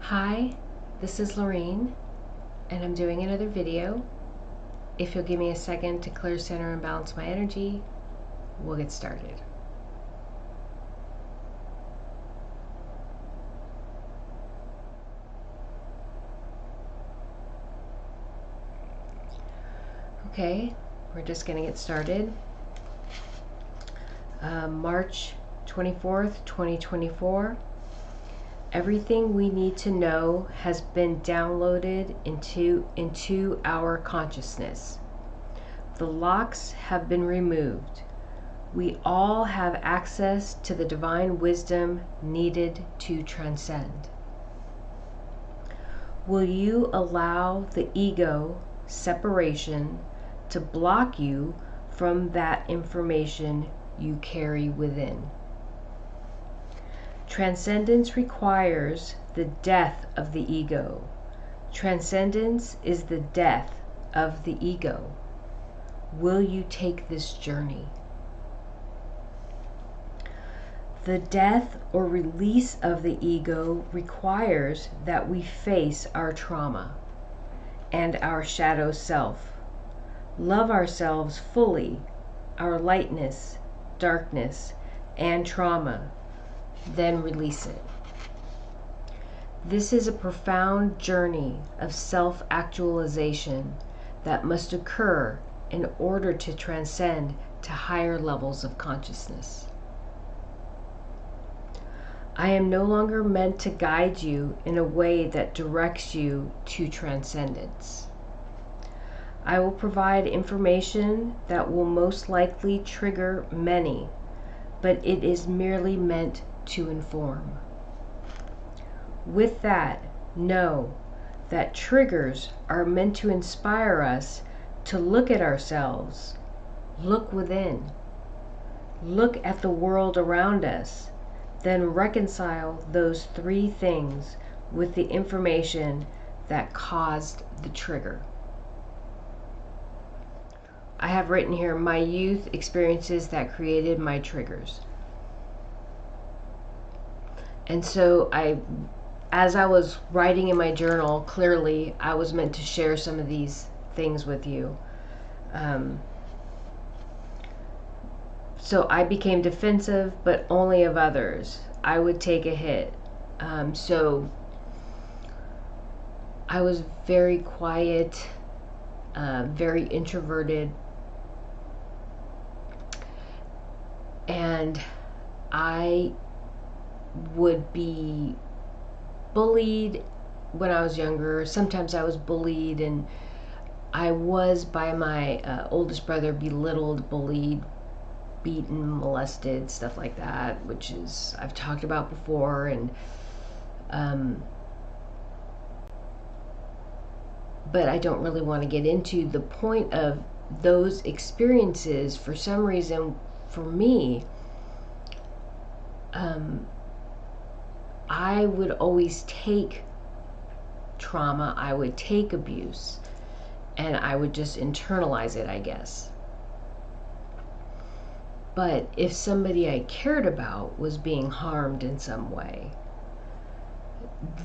Hi, this is Lorraine, and I'm doing another video. If you'll give me a second to clear, center, and balance my energy, we'll get started. Okay, we're just going to get started. March 24th, 2024. Everything we need to know has been downloaded into our consciousness. The locks have been removed. We all have access to the divine wisdom needed to transcend. Will you allow the ego separation to block you from that information you carry within? Transcendence requires the death of the ego. Transcendence is the death of the ego. Will you take this journey? The death or release of the ego requires that we face our trauma and our shadow self. Love ourselves fully, our lightness, darkness, and trauma. Then release it. This is a profound journey of self-actualization that must occur in order to transcend to higher levels of consciousness. I am no longer meant to guide you in a way that directs you to transcendence. I will provide information that will most likely trigger many, but it is merely meant to inform. With that, know that triggers are meant to inspire us to look at ourselves, look within, look at the world around us, then reconcile those three things with the information that caused the trigger. I have written here, my youth experiences that created my triggers. And so as I was writing in my journal, clearly I was meant to share some of these things with you. So I became defensive, but only of others. I would take a hit. So I was very quiet, very introverted, and I would be bullied when I was younger. Sometimes I was bullied, and I was by my oldest brother belittled, bullied, beaten, molested, stuff like that, which is I've talked about before. And but I don't really want to get into the point of those experiences. For some reason, for me, I would always take trauma, I would take abuse, and I would just internalize it, I guess. But if somebody I cared about was being harmed in some way,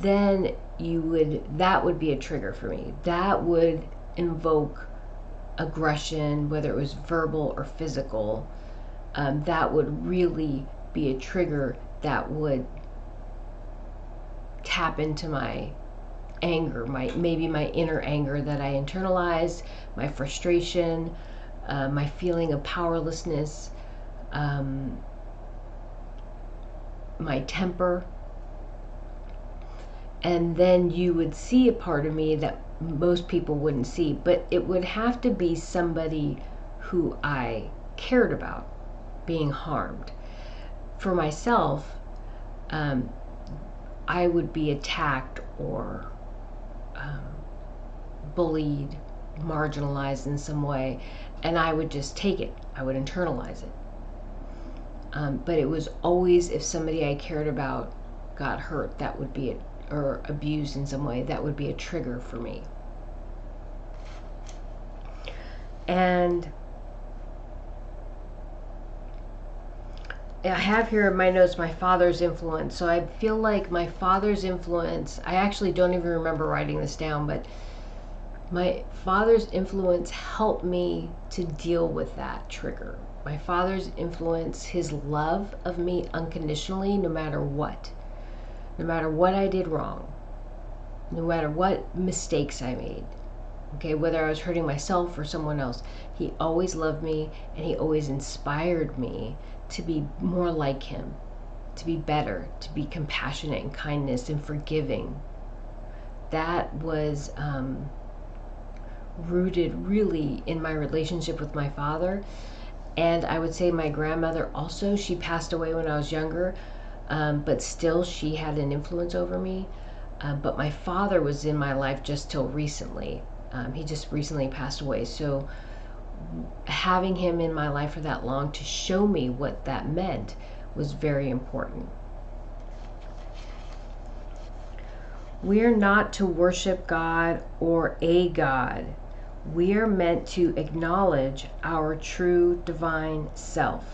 then that would be a trigger for me. That would invoke aggression, whether it was verbal or physical. That would really be a trigger that would tap into my anger, maybe my inner anger that I internalized, my frustration, my feeling of powerlessness, my temper. And then you would see a part of me that most people wouldn't see, but it would have to be somebody who I cared about being harmed. For myself, I would be attacked or bullied, marginalized in some way, and I would just take it. I would internalize it. But it was always if somebody I cared about got hurt, that would be it, or abused in some way, that would be a trigger for me. And I have here in my notes my father's influence. So I feel like my father's influence, I actually don't even remember writing this down, but my father's influence helped me to deal with that trigger. My father's influence, his love of me unconditionally, no matter what I did wrong, no matter what mistakes I made, okay, whether I was hurting myself or someone else, he always loved me, and he always inspired me to be more like him, to be better, to be compassionate and kindness and forgiving. That was rooted really in my relationship with my father. And I would say my grandmother also, she passed away when I was younger, but still she had an influence over me. But my father was in my life just till recently. He just recently passed away. So having him in my life for that long to show me what that meant was very important. We are not to worship God or a God. We are meant to acknowledge our true divine self.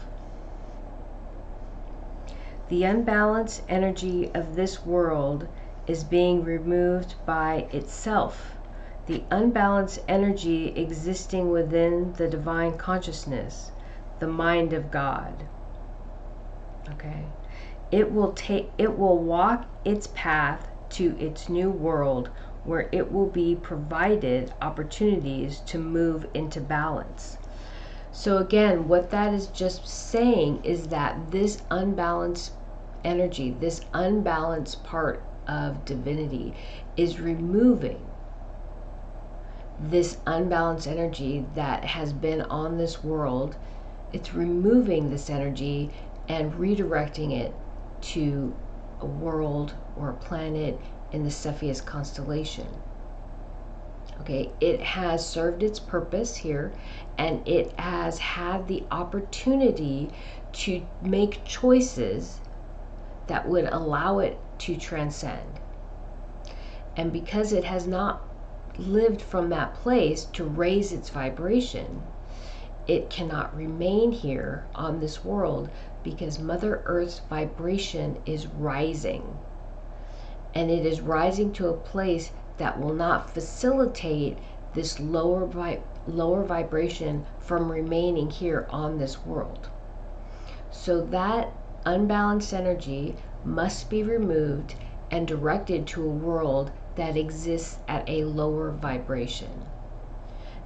The unbalanced energy of this world is being removed by itself. The unbalanced energy existing within the divine consciousness, the mind of God. Okay. It will walk its path to its new world, where it will be provided opportunities to move into balance. So again, what that is just saying is that this unbalanced energy, this unbalanced part of divinity, is removing this unbalanced energy that has been on this world. It's removing this energy and redirecting it to a world or a planet in the Cepheus constellation. Okay, it has served its purpose here, and it has had the opportunity to make choices that would allow it to transcend. And because it has not lived from that place to raise its vibration, it cannot remain here on this world, because Mother Earth's vibration is rising. And it is rising to a place that will not facilitate this lower vibration from remaining here on this world. So that unbalanced energy must be removed and directed to a world that exists at a lower vibration.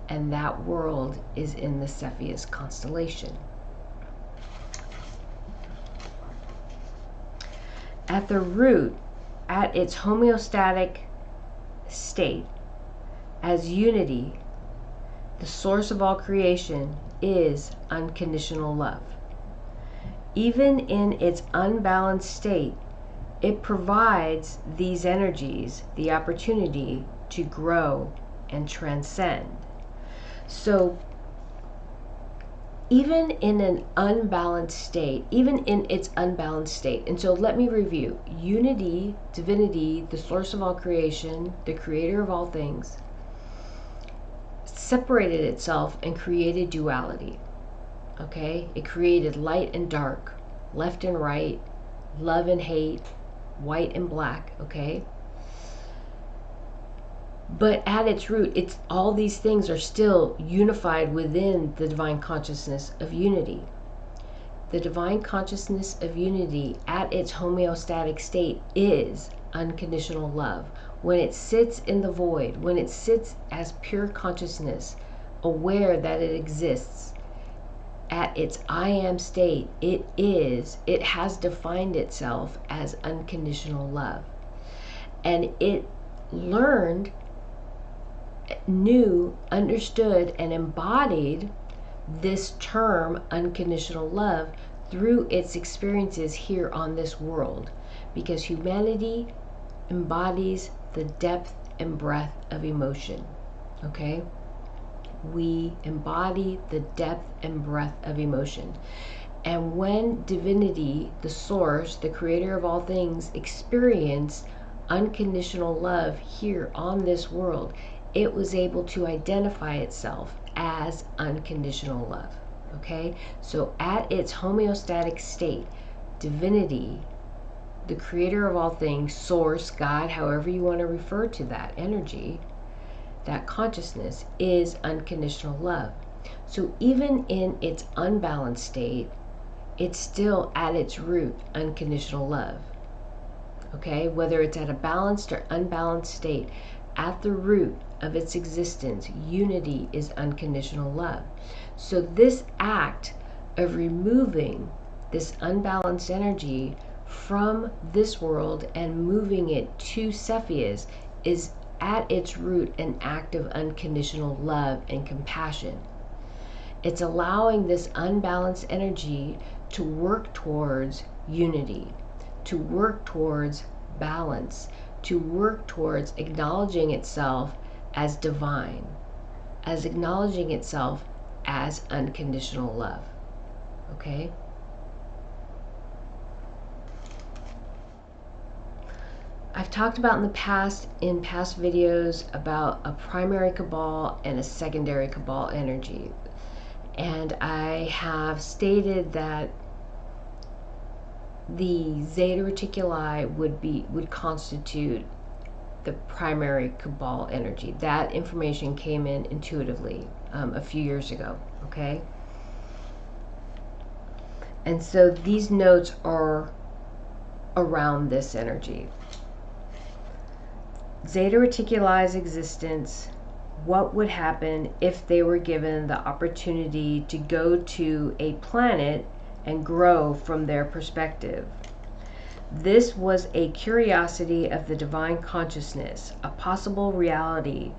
And that world is in the Cepheus constellation. At the root, at its homeostatic state, as unity, the source of all creation is unconditional love. Even in its unbalanced state, it provides these energies the opportunity to grow and transcend. So even in an unbalanced state, even in its unbalanced state, and so let me review. Unity, divinity, the source of all creation, the creator of all things, separated itself and created duality. Okay? It created light and dark, left and right, love and hate, white and black, okay? But at its root, it's all these things are still unified within the divine consciousness of unity. The divine consciousness of unity at its homeostatic state is unconditional love. When it sits in the void, when it sits as pure consciousness, aware that it exists, at its I am state, it has defined itself as unconditional love. And it learned, knew, understood, and embodied this term unconditional love through its experiences here on this world, because humanity embodies the depth and breadth of emotion. Okay? We embody the depth and breadth of emotion. And when divinity, the source, the creator of all things, experienced unconditional love here on this world, it was able to identify itself as unconditional love. Okay, so at its homeostatic state, divinity, the creator of all things, source, God, however you want to refer to that energy, that consciousness, is unconditional love. So even in its unbalanced state, it's still at its root unconditional love. Okay, whether it's at a balanced or unbalanced state, at the root of its existence, unity is unconditional love. So this act of removing this unbalanced energy from this world and moving it to Cepheus is at its root an act of unconditional love and compassion. It's allowing this unbalanced energy to work towards unity, to work towards balance, to work towards acknowledging itself as divine, as acknowledging itself as unconditional love. Okay? I've talked about in past videos about a primary cabal and a secondary cabal energy. And I have stated that the Zeta Reticuli would constitute the primary cabal energy. That information came in intuitively a few years ago, okay? And so these notes are around this energy. Zeta Reticuli's existence, what would happen if they were given the opportunity to go to a planet and grow from their perspective. This was a curiosity of the divine consciousness, a possible reality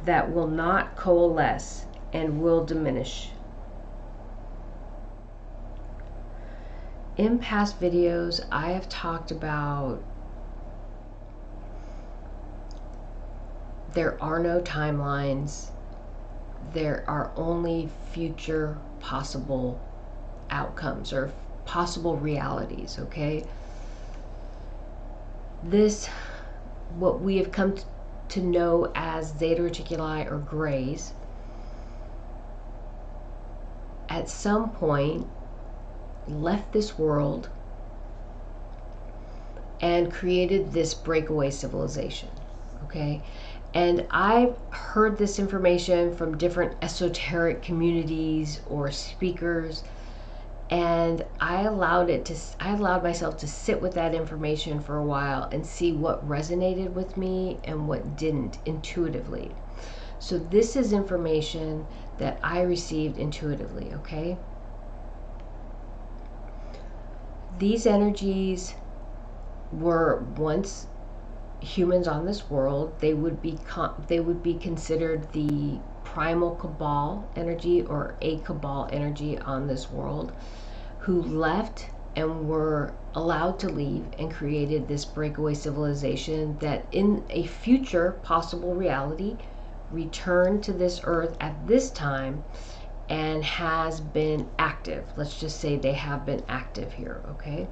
that will not coalesce and will diminish. In past videos, I have talked about there are no timelines. There are only future possible outcomes or possible realities, okay? This, what we have come to know as Zeta Reticuli or grays, at some point left this world and created this breakaway civilization, okay? And I've heard this information from different esoteric communities or speakers, and I allowed myself to sit with that information for a while and see what resonated with me and what didn't intuitively. So this is information that I received intuitively, okay? These energies were once humans on this world. They would be considered the primal cabal energy or a cabal energy on this world, who left and were allowed to leave and created this breakaway civilization that in a future possible reality returned to this earth at this time and has been active. Let's just say they have been active here, okay?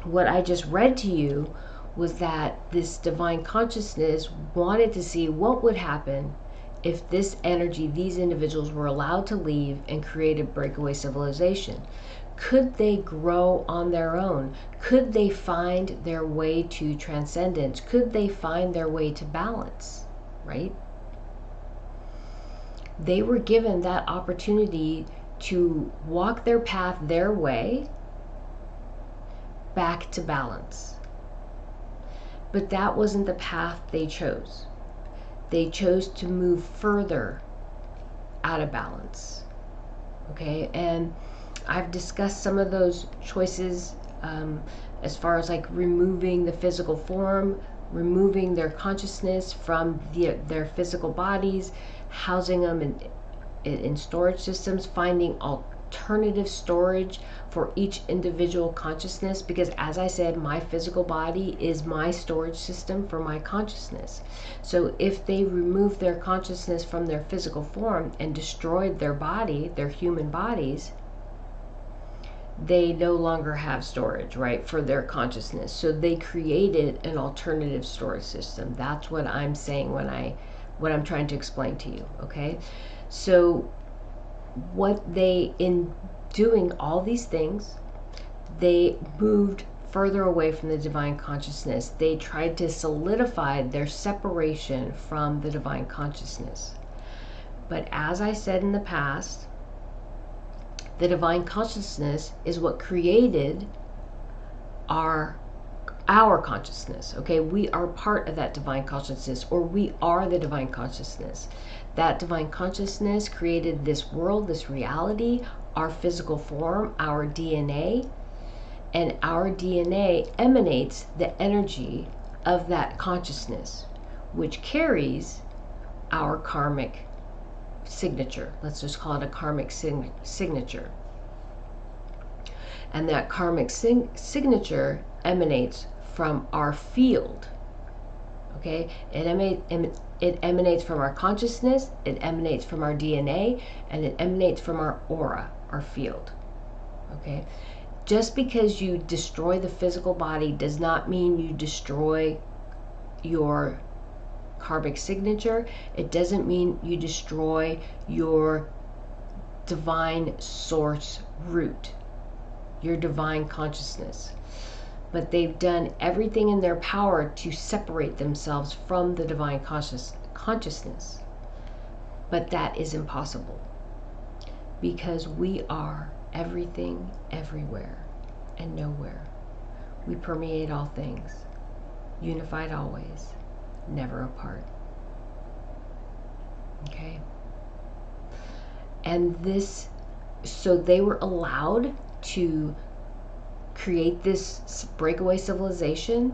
What I just read to you was that this divine consciousness wanted to see what would happen if this energy, these individuals, were allowed to leave and create a breakaway civilization. Could they grow on their own? Could they find their way to transcendence? Could they find their way to balance, right? They were given that opportunity to walk their path their way back to balance. But that wasn't the path they chose. They chose to move further out of balance. Okay, and I've discussed some of those choices as far as like removing the physical form, removing their consciousness from their physical bodies, housing them in storage systems, finding alternative storage for each individual consciousness, because as I said, my physical body is my storage system for my consciousness. So if they removed their consciousness from their physical form and destroyed their body, their human bodies, they no longer have storage, right, for their consciousness. So they created an alternative storage system. That's what I'm saying when what I'm trying to explain to you, okay? So in doing all these things, they moved further away from the divine consciousness. They tried to solidify their separation from the divine consciousness. But as I said in the past, the divine consciousness is what created our consciousness. Okay, we are part of that divine consciousness, or we are the divine consciousness. That divine consciousness created this world, this reality, our physical form, our DNA, and our DNA emanates the energy of that consciousness, which carries our karmic signature. Let's just call it a karmic signature. And that karmic signature emanates from our field. Okay, it emanates from our consciousness, it emanates from our DNA, and it emanates from our aura, our field. Okay, just because you destroy the physical body does not mean you destroy your karmic signature. It doesn't mean you destroy your divine source root, your divine consciousness. But they've done everything in their power to separate themselves from the divine consciousness. But that is impossible, because we are everything, everywhere, and nowhere. We permeate all things, unified always, never apart. Okay? And so they were allowed to create this breakaway civilization,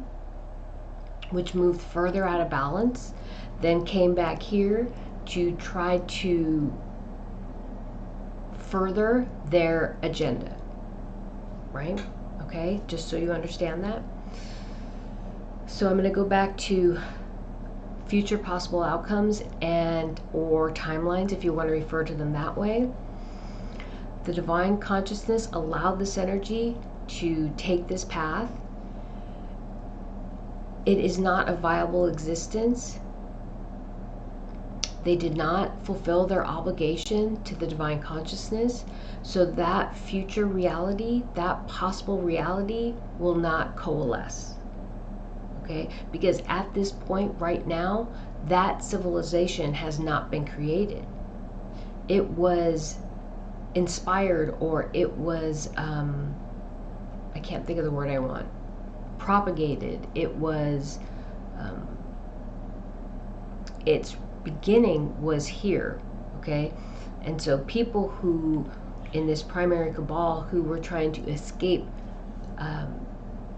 which moved further out of balance, then came back here to try to further their agenda, right? Okay, just so you understand that. So I'm going to go back to future possible outcomes and or timelines, if you want to refer to them that way. The divine consciousness allowed this energy to take this path. It is not a viable existence. They did not fulfill their obligation to the divine consciousness, so that future reality, that possible reality, will not coalesce. Okay? Because at this point right now, that civilization has not been created. It was inspired, or it was I can't think of the word I want, propagated. It was its beginning was here. Okay, and so people who in this primary cabal who were trying to escape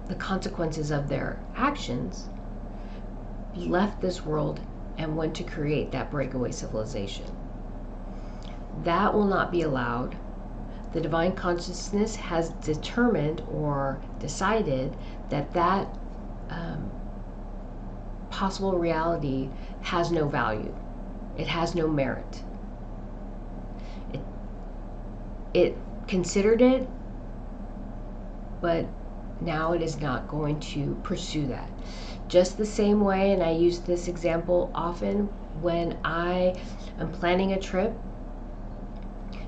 the consequences of their actions left this world and went to create that breakaway civilization. That will not be allowed. The divine consciousness has determined or decided that that possible reality has no value. It has no merit. It considered it, but now it is not going to pursue that. Just the same way, and I use this example often when I am planning a trip.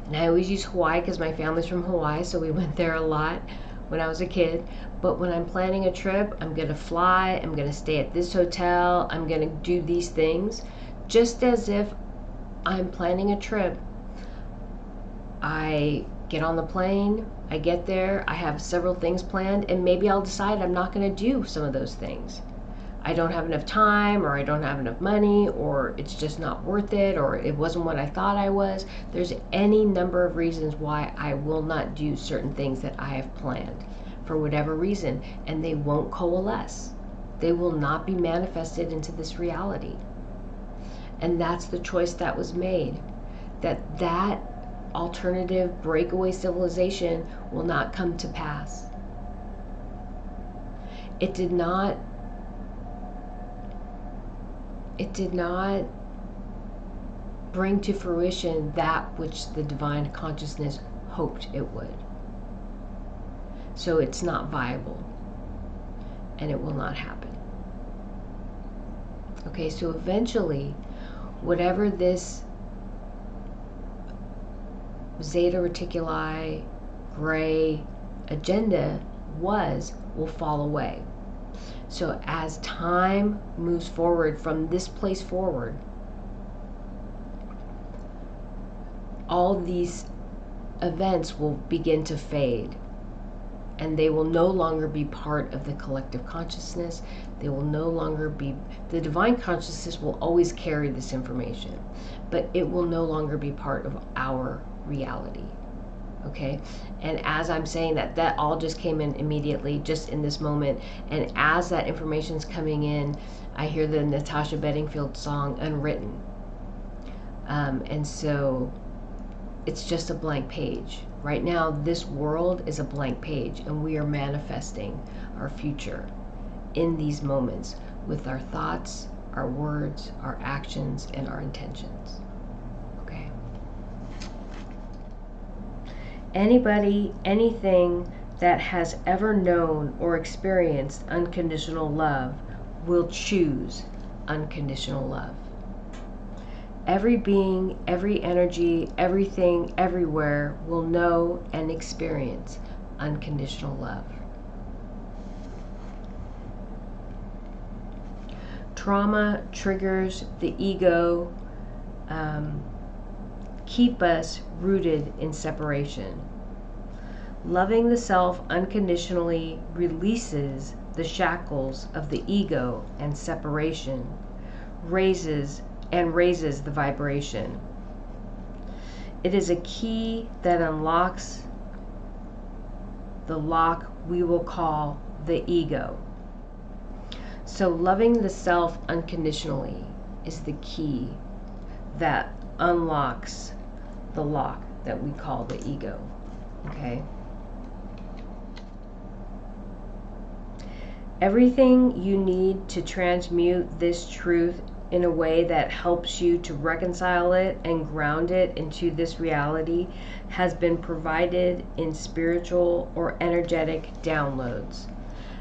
And I always use Hawaii because my family's from Hawaii, so we went there a lot when I was a kid. But when I'm planning a trip, I'm going to fly, I'm going to stay at this hotel, I'm going to do these things. Just as if I'm planning a trip, I get on the plane, I get there, I have several things planned, and maybe I'll decide I'm not going to do some of those things. I don't have enough time, or I don't have enough money, or it's just not worth it, or it wasn't what I thought I was. There's any number of reasons why I will not do certain things that I have planned for whatever reason, and they won't coalesce. They will not be manifested into this reality. And that's the choice that was made, that alternative breakaway civilization will not come to pass. It did not bring to fruition that which the divine consciousness hoped it would. So it's not viable, and it will not happen. Okay, so eventually, whatever this Zeta Reticuli, gray agenda will fall away. So as time moves forward from this place forward, all these events will begin to fade, and they will no longer be part of the collective consciousness. They will no longer be, the divine consciousness will always carry this information, but it will no longer be part of our reality. Okay? And as I'm saying that, that all just came in immediately, just in this moment. And as that information's coming in, I hear the Natasha Bedingfield song, Unwritten. And so it's just a blank page. Right now, this world is a blank page, and we are manifesting our future in these moments with our thoughts, our words, our actions, and our intentions. Okay? Anybody, anything that has ever known or experienced unconditional love will choose unconditional love. Every being, every energy, everything, everywhere will know and experience unconditional love. Trauma, triggers, the ego, keep us rooted in separation. Loving the self unconditionally releases the shackles of the ego and separation, raises the vibration. It is a key that unlocks the lock we will call the ego. So loving the self unconditionally is the key that unlocks the lock that we call the ego. Okay? Everything you need to transmute this truth in a way that helps you to reconcile it and ground it into this reality has been provided in spiritual or energetic downloads.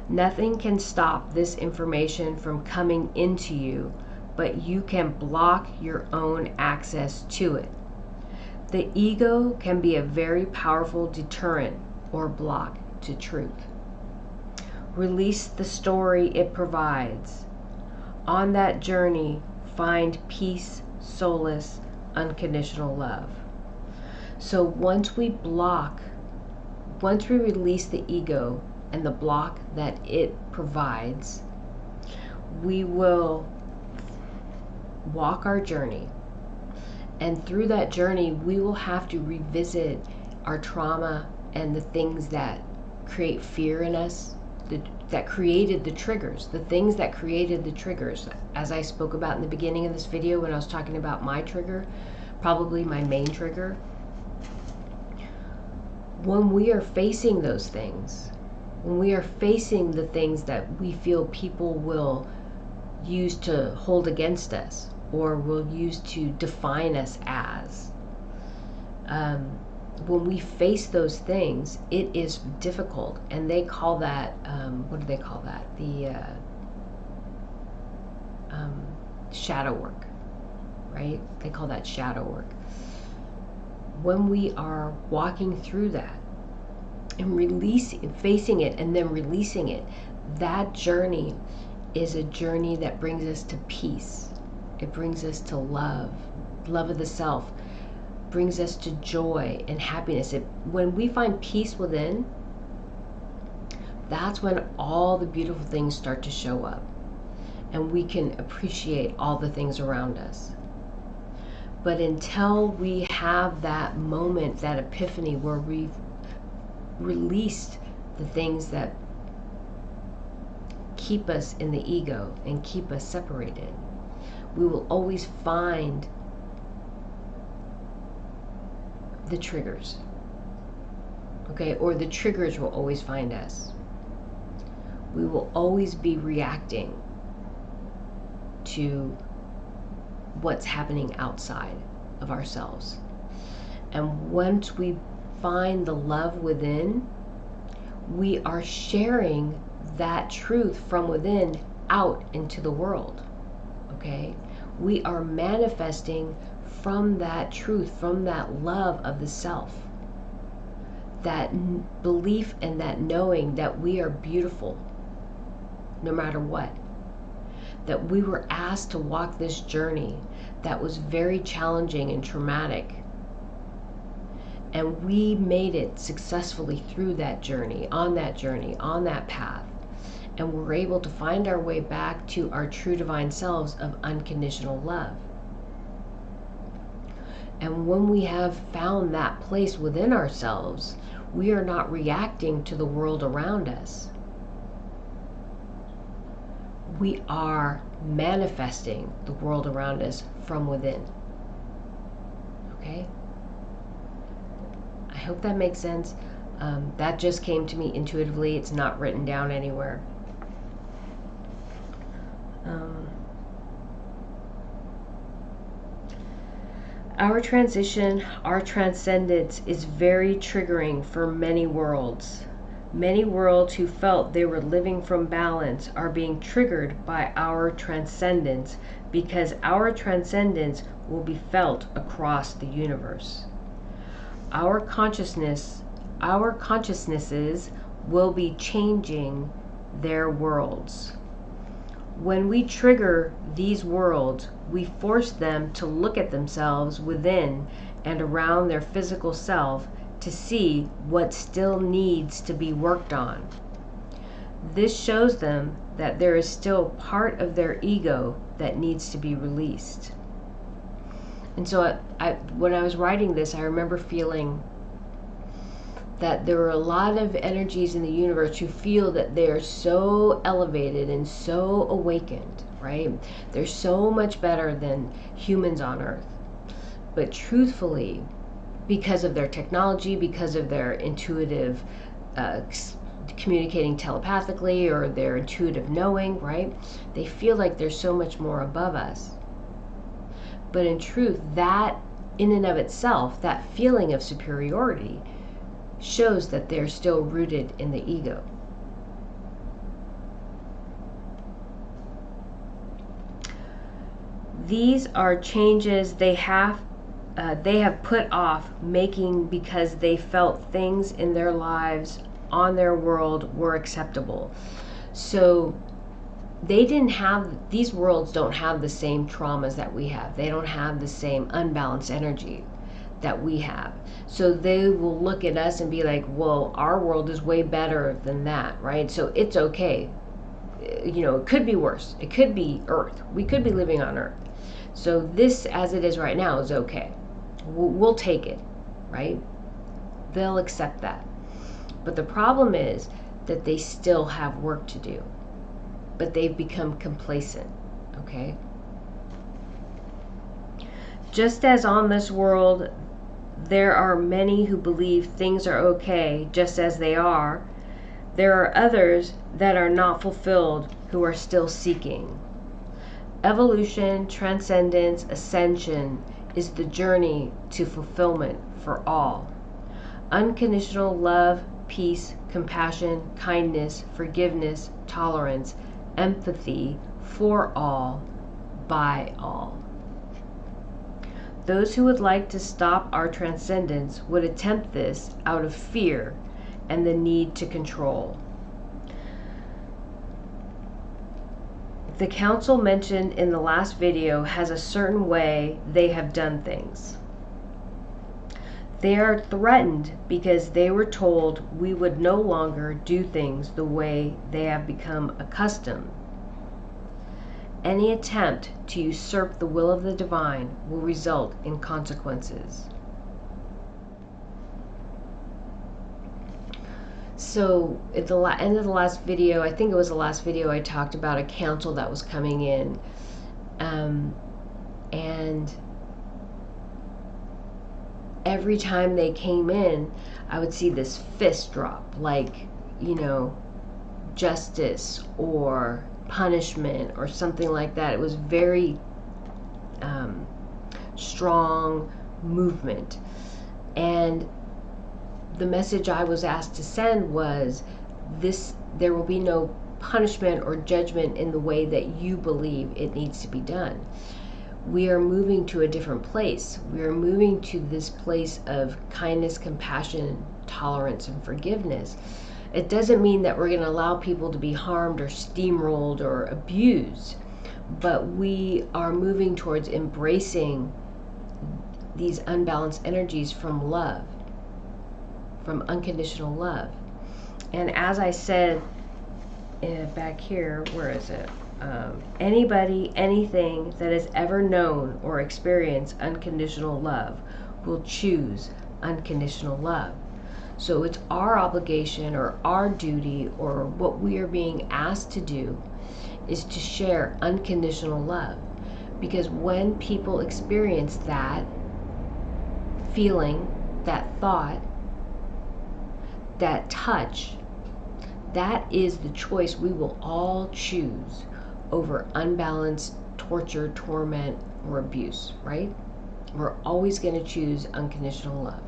Nothing can stop this information from coming into you, but you can block your own access to it. The ego can be a very powerful deterrent or block to truth. Release the story it provides. On that journey, find peace, solace, unconditional love. So once we release the ego and the block that it provides, we will walk our journey. And through that journey, we will have to revisit our trauma and the things that create fear in us, that created the triggers, the things that created the triggers. As I spoke about in the beginning of this video when I was talking about my trigger, probably my main trigger. When we are facing those things, when we are facing the things that we feel people will use to hold against us or will use to define us as, when we face those things, it is difficult, and they call that, what do they call that? The shadow work, right? They call that shadow work. When we are walking through that and facing it and then releasing it, that journey is a journey that brings us to peace. It brings us to love of the self, brings us to joy and happiness. When we find peace within, that's when all the beautiful things start to show up, and we can appreciate all the things around us. But until we have that moment, that epiphany where we've released the things that keep us in the ego and keep us separated, we will always find the triggers, okay? Or the triggers will always find us. We will always be reacting to what's happening outside of ourselves. And once we find the love within, we are sharing that truth from within out into the world, okay? We are manifesting from that truth, from that love of the self, that belief and that knowing that we are beautiful no matter what, that we were asked to walk this journey that was very challenging and traumatic, and we made it successfully through that journey, on that path, and we're able to find our way back to our true divine selves of unconditional love. And when we have found that place within ourselves, we are not reacting to the world around us. We are manifesting the world around us from within. Okay? I hope that makes sense. That just came to me intuitively. It's not written down anywhere. Our transition, our transcendence is very triggering for many worlds. Many worlds who felt they were living from balance are being triggered by our transcendence, because our transcendence will be felt across the universe. Our consciousnesses will be changing their worlds. When we trigger these worlds, we force them to look at themselves within and around their physical self to see what still needs to be worked on. This shows them that there is still part of their ego that needs to be released. And so when I was writing this, I remember feeling that there were a lot of energies in the universe who feel that they're so elevated and so awakened, right? They're so much better than humans on Earth. But truthfully, because of their technology, because of their intuitive communicating telepathically, or their intuitive knowing, right? They feel like they're so much more above us. But in truth, that in and of itself, that feeling of superiority, shows that they're still rooted in the ego. These are changes they have put off making because they felt things in their lives, on their world, were acceptable. So these worlds don't have the same traumas that we have. They don't have the same unbalanced energy that we have. So they will look at us and be like, well, our world is way better than that, right? So it's okay. You know, it could be worse. It could be Earth. We could be living on Earth. So this, as it is right now, is okay. We'll take it, right? They'll accept that. But the problem is that they still have work to do. But they've become complacent, okay? Just as on this world, there are many who believe things are okay just as they are, there are others that are not fulfilled who are still seeking. Evolution, transcendence, ascension is the journey to fulfillment for all. Unconditional love, peace, compassion, kindness, forgiveness, tolerance, empathy for all, by all. Those who would like to stop our transcendence would attempt this out of fear and the need to control. The council mentioned in the last video has a certain way they have done things. They are threatened because they were told we would no longer do things the way they have become accustomed. Any attempt to usurp the will of the divine will result in consequences. So at the end of the last video, I think it was the last video, I talked about a council that was coming in, and every time they came in, I would see this fist drop, like, you know, justice or punishment or something like that. It was very strong movement. And the message I was asked to send was this: there will be no punishment or judgment in the way that you believe it needs to be done. we are moving to a different place. We are moving to this place of kindness, compassion, tolerance, and forgiveness. It doesn't mean that we're going to allow people to be harmed or steamrolled or abused, but we are moving towards embracing these unbalanced energies from love, from unconditional love. And as I said back here, where is it? Anybody, anything that has ever known or experienced unconditional love will choose unconditional love. So it's our obligation or our duty or what we are being asked to do is to share unconditional love. Because when people experience that feeling, that thought, that touch, that is the choice we will all choose over unbalanced torture, torment, or abuse, right? We're always going to choose unconditional love.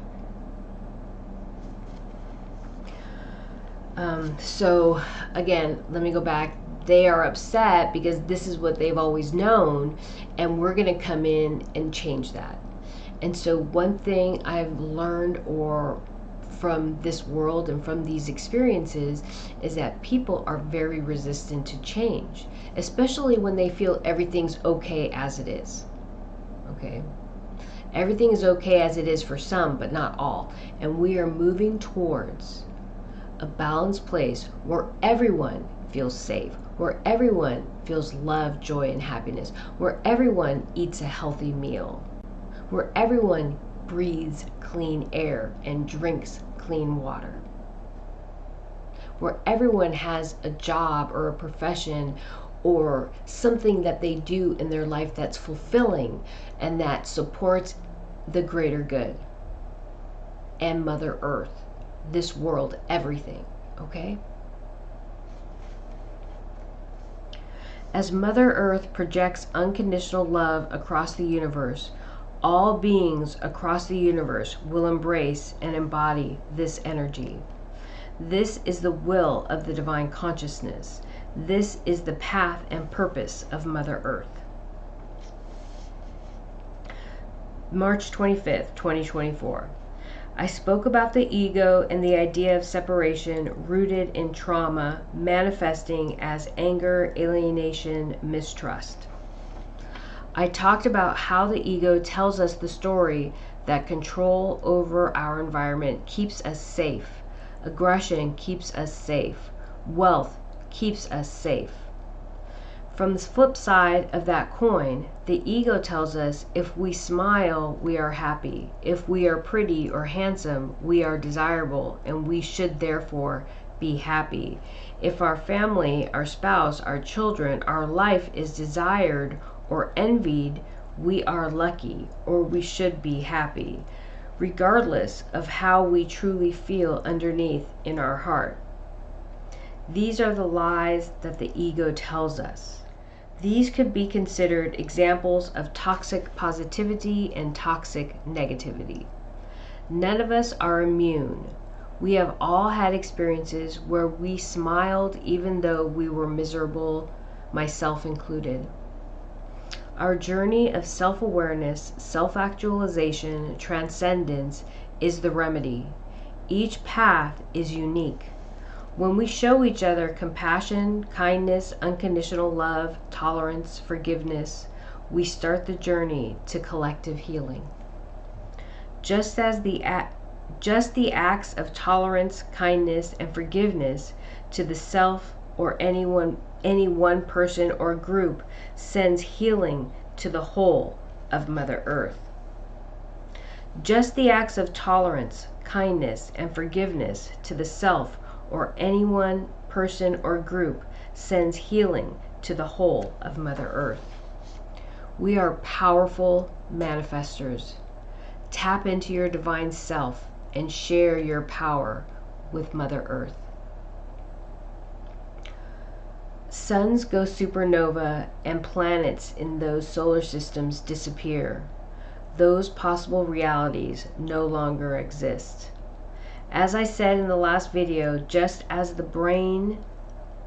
So again, let me go back. They are upset because this is what they've always known, and we're going to come in and change that. And so one thing I've learned from this world and from these experiences is that people are very resistant to change, especially when they feel everything's okay as it is. Okay? Everything is okay as it is for some, but not all. And we are moving towards a balanced place where everyone feels safe, where everyone feels love, joy, and happiness, where everyone eats a healthy meal, where everyone breathes clean air and drinks clean water, where everyone has a job or a profession or something that they do in their life that's fulfilling and that supports the greater good and Mother Earth, this world, everything, okay? As Mother Earth projects unconditional love across the universe, all beings across the universe will embrace and embody this energy. This is the will of the divine consciousness. This is the path and purpose of Mother Earth. March 25th, 2024. I spoke about the ego and the idea of separation rooted in trauma manifesting as anger, alienation, mistrust. I talked about how the ego tells us the story that control over our environment keeps us safe, aggression keeps us safe, wealth keeps us safe. From the flip side of that coin, the ego tells us if we smile, we are happy. If we are pretty or handsome, we are desirable, and we should therefore be happy. If our family, our spouse, our children, our life is desired or envied, we are lucky, or we should be happy, regardless of how we truly feel underneath in our heart. These are the lies that the ego tells us. These could be considered examples of toxic positivity and toxic negativity. None of us are immune. We have all had experiences where we smiled even though we were miserable, myself included. Our journey of self-awareness, self-actualization, transcendence is the remedy. Each path is unique. When we show each other compassion, kindness, unconditional love, tolerance, forgiveness, we start the journey to collective healing. Just the acts of tolerance, kindness, and forgiveness to the self or any one person or group sends healing to the whole of Mother Earth. Just the acts of tolerance, kindness, and forgiveness to the self or any one person or group sends healing to the whole of Mother Earth. We are powerful manifestors. Tap into your divine self and share your power with Mother Earth. Suns go supernova and planets in those solar systems disappear. Those possible realities no longer exist. As I said in the last video, just as the brain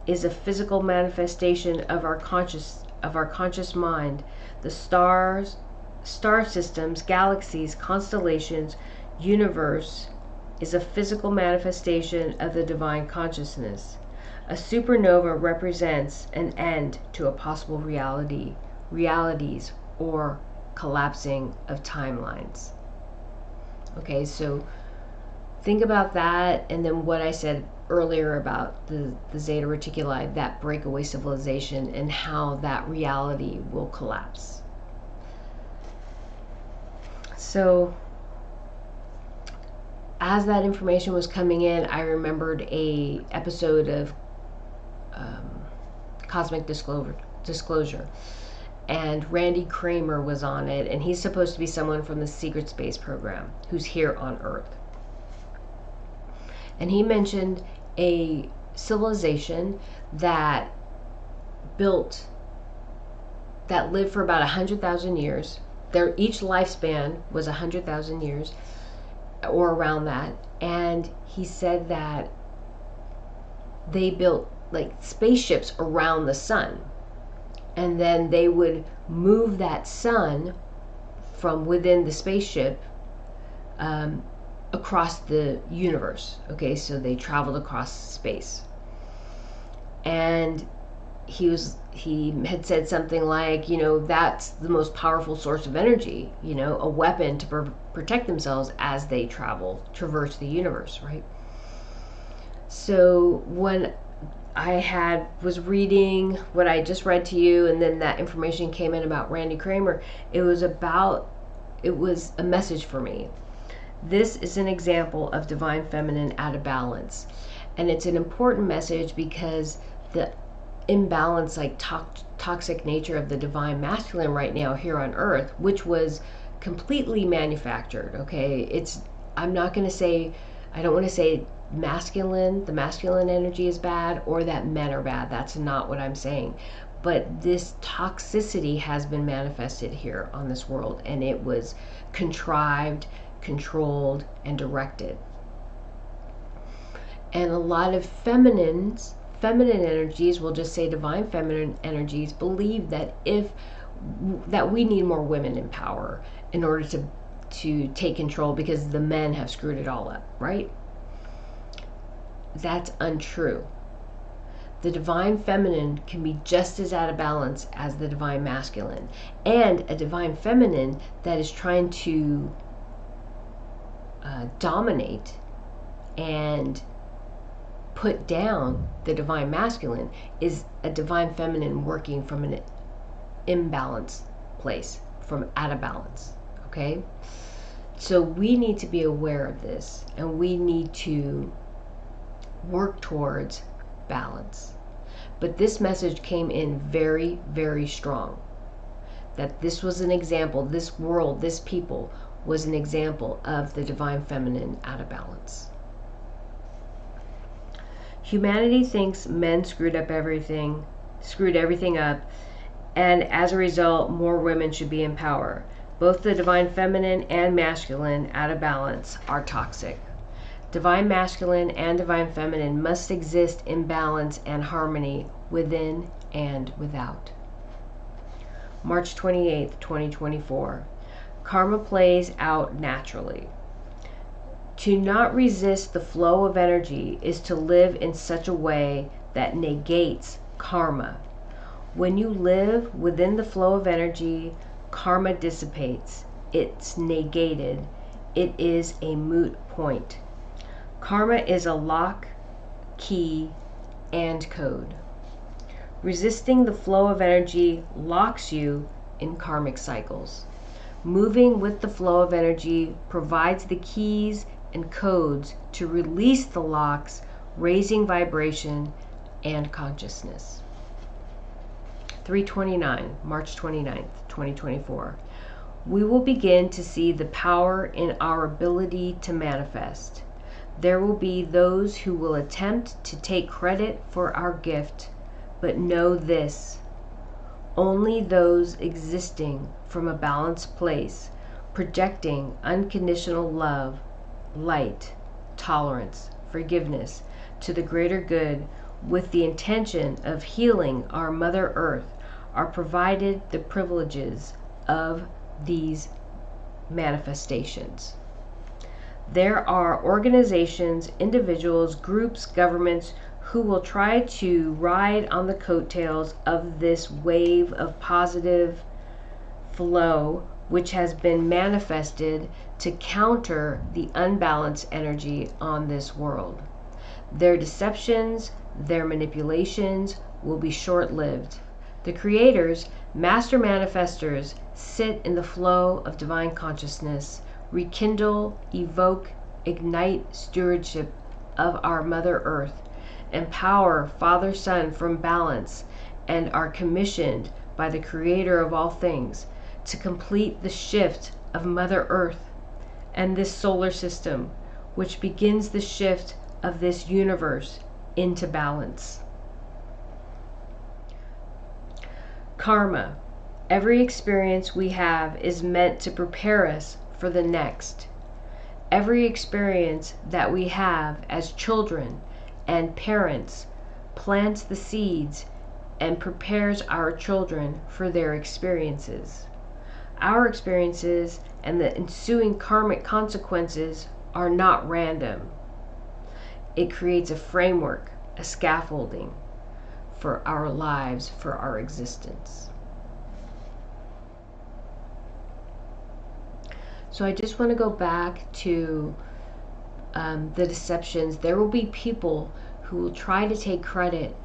is a physical manifestation of our of our conscious mind. The stars, star systems, galaxies, constellations, universe is a physical manifestation of the divine consciousness. A supernova represents an end to a possible realities, or collapsing of timelines. Okay, so think about that, and then what I said earlier about the Zeta Reticuli, that breakaway civilization, and how that reality will collapse. So as that information was coming in, I remembered a episode of Cosmic Disclosure, and Randy Kramer was on it, and he's supposed to be someone from the Secret Space Program who's here on Earth. And he mentioned a civilization that lived for about 100,000 years. Each lifespan was 100,000 years, or around that. And he said that they built like spaceships around the sun, and then they would move that sun from within the spaceship across the universe. Okay, so they traveled across space. And he had said something like, that's the most powerful source of energy, a weapon to protect themselves as they traverse the universe, right? So when I was reading what I just read to you, and then that information came in about Randy Kramer, it was a message for me. This is an example of divine feminine out of balance. And it's an important message because the imbalance, like toxic nature of the divine masculine right now here on Earth, which was completely manufactured, okay? I don't want to say the masculine energy is bad, or that men are bad. That's not what I'm saying. But this toxicity has been manifested here on this world, and it was contrived, controlled, and directed. And a lot of feminine energies, we'll just say divine feminine energies, believe that we need more women in power in order to take control, because the men have screwed it all up, right? That's untrue. The divine feminine can be just as out of balance as the divine masculine. And a divine feminine that is trying to dominate and put down the divine masculine is a divine feminine working from an imbalance place, from out of balance. Okay? So we need to be aware of this, and we need to work towards balance. But this message came in very, very strong. That this was an example, this world, this people was an example of the divine feminine out of balance. Humanity thinks men screwed everything up, and as a result, more women should be in power. Both the divine feminine and masculine out of balance are toxic. Divine masculine and divine feminine must exist in balance and harmony within and without. March 28th, 2024. Karma plays out naturally. To not resist the flow of energy is to live in such a way that negates karma. When you live within the flow of energy, karma dissipates. It's negated. It is a moot point. Karma is a lock, key, and code. Resisting the flow of energy locks you in karmic cycles. Moving with the flow of energy provides the keys and codes to release the locks, raising vibration and consciousness. 329, March 29th, 2024. We will begin to see the power in our ability to manifest. There will be those who will attempt to take credit for our gift, but know this: only those existing from a balanced place, projecting unconditional love, light, tolerance, forgiveness to the greater good, with the intention of healing our Mother Earth, are provided the privileges of these manifestations. There are organizations, individuals, groups, governments who will try to ride on the coattails of this wave of positive flow which has been manifested to counter the unbalanced energy on this world. Their deceptions, their manipulations will be short-lived. The creators, master manifestors, sit in the flow of divine consciousness, rekindle, evoke, ignite stewardship of our Mother Earth, empower Father Son from balance, and are commissioned by the Creator of all things to complete the shift of Mother Earth and this solar system, which begins the shift of this universe into balance. Karma. Every experience we have is meant to prepare us for the next. Every experience that we have as children and parents plants the seeds and prepares our children for their experiences. Our experiences and the ensuing karmic consequences are not random. It creates a framework, a scaffolding for our lives, for our existence. So I just want to go back to the deceptions. There will be people who will try to take credit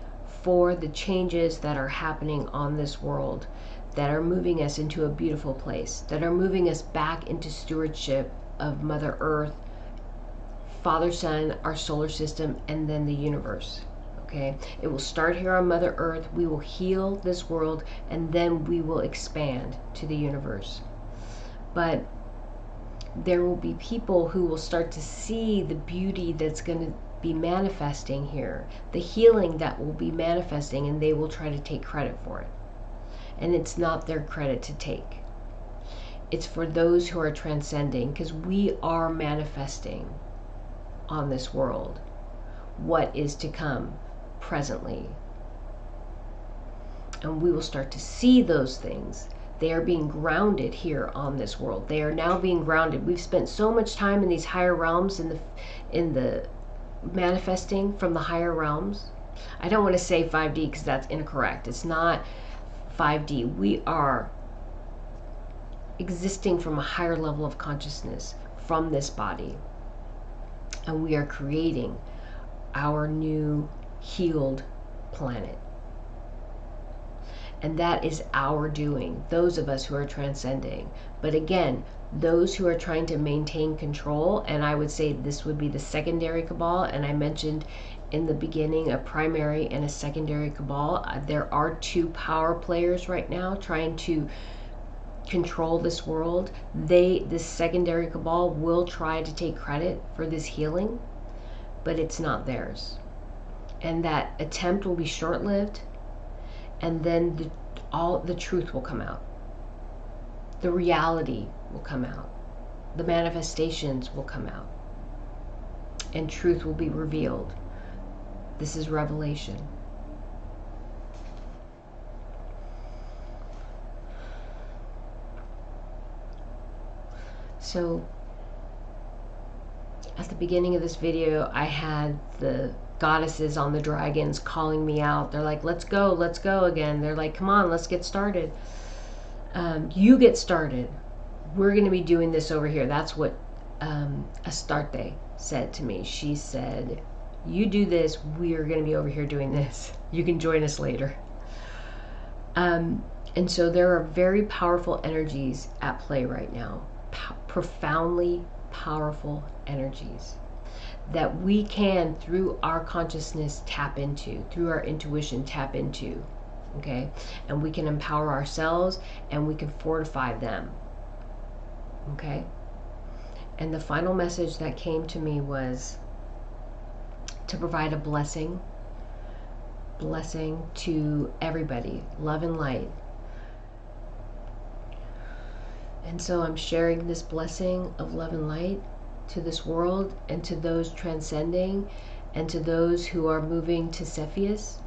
for the changes that are happening on this world, that are moving us into a beautiful place, that are moving us back into stewardship of Mother Earth, Father Son, our solar system, and then the universe. Okay, it will start here on Mother Earth. We will heal this world, and then we will expand to the universe. But there will be people who will start to see the beauty that's going to be manifesting here, the healing that will be manifesting, and they will try to take credit for it. And it's not their credit to take. It's for those who are transcending, because we are manifesting on this world what is to come presently. And we will start to see those things. They are being grounded here on this world. They are now being grounded. We've spent so much time in these higher realms, in the manifesting from the higher realms. I don't want to say 5D because that's incorrect. It's not 5D. We are existing from a higher level of consciousness from this body. And we are creating our new healed planet. And that is our doing, those of us who are transcending. But again, those who are trying to maintain control, and I would say this would be the secondary cabal, and I mentioned in the beginning a primary and a secondary cabal. There are two power players right now trying to control this world. This secondary cabal will try to take credit for this healing, but it's not theirs. And that attempt will be short-lived, and then the truth will come out. The reality will come out. The manifestations will come out. And truth will be revealed. This is revelation. So, at the beginning of this video, I had the goddesses on the dragons calling me out. They're like, let's go again. They're like, come on, let's get started. You get started. We're going to be doing this over here. That's what Astarte said to me. She said, you do this, we are going to be over here doing this. You can join us later. And so there are very powerful energies at play right now. Profoundly powerful energies that we can, through our consciousness, tap into, through our intuition, tap into. Okay? And we can empower ourselves and we can fortify them. Okay? And the final message that came to me was to provide a blessing to everybody, love and light. And so I'm sharing this blessing of love and light to this world, and to those transcending, and to those who are moving to Cepheus.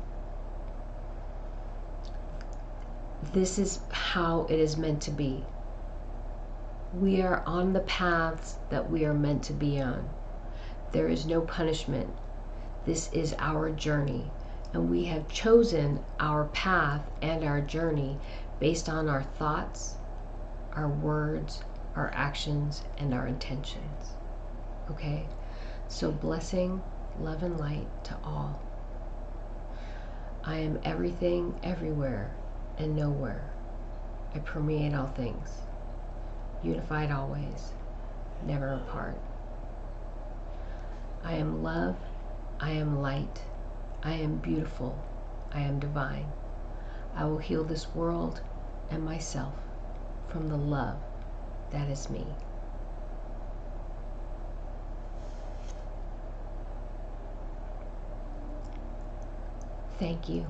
this is how it is meant to be. We are on the paths that we are meant to be on. There is no punishment. This is our journey, and we have chosen our path and our journey based on our thoughts, our words, our actions, and our intentions. Okay? So blessing, love, and light to all. I am everything, everywhere, and nowhere. I permeate all things, unified always, never apart. I am love, I am light, I am beautiful, I am divine. I will heal this world and myself from the love that is me. Thank you.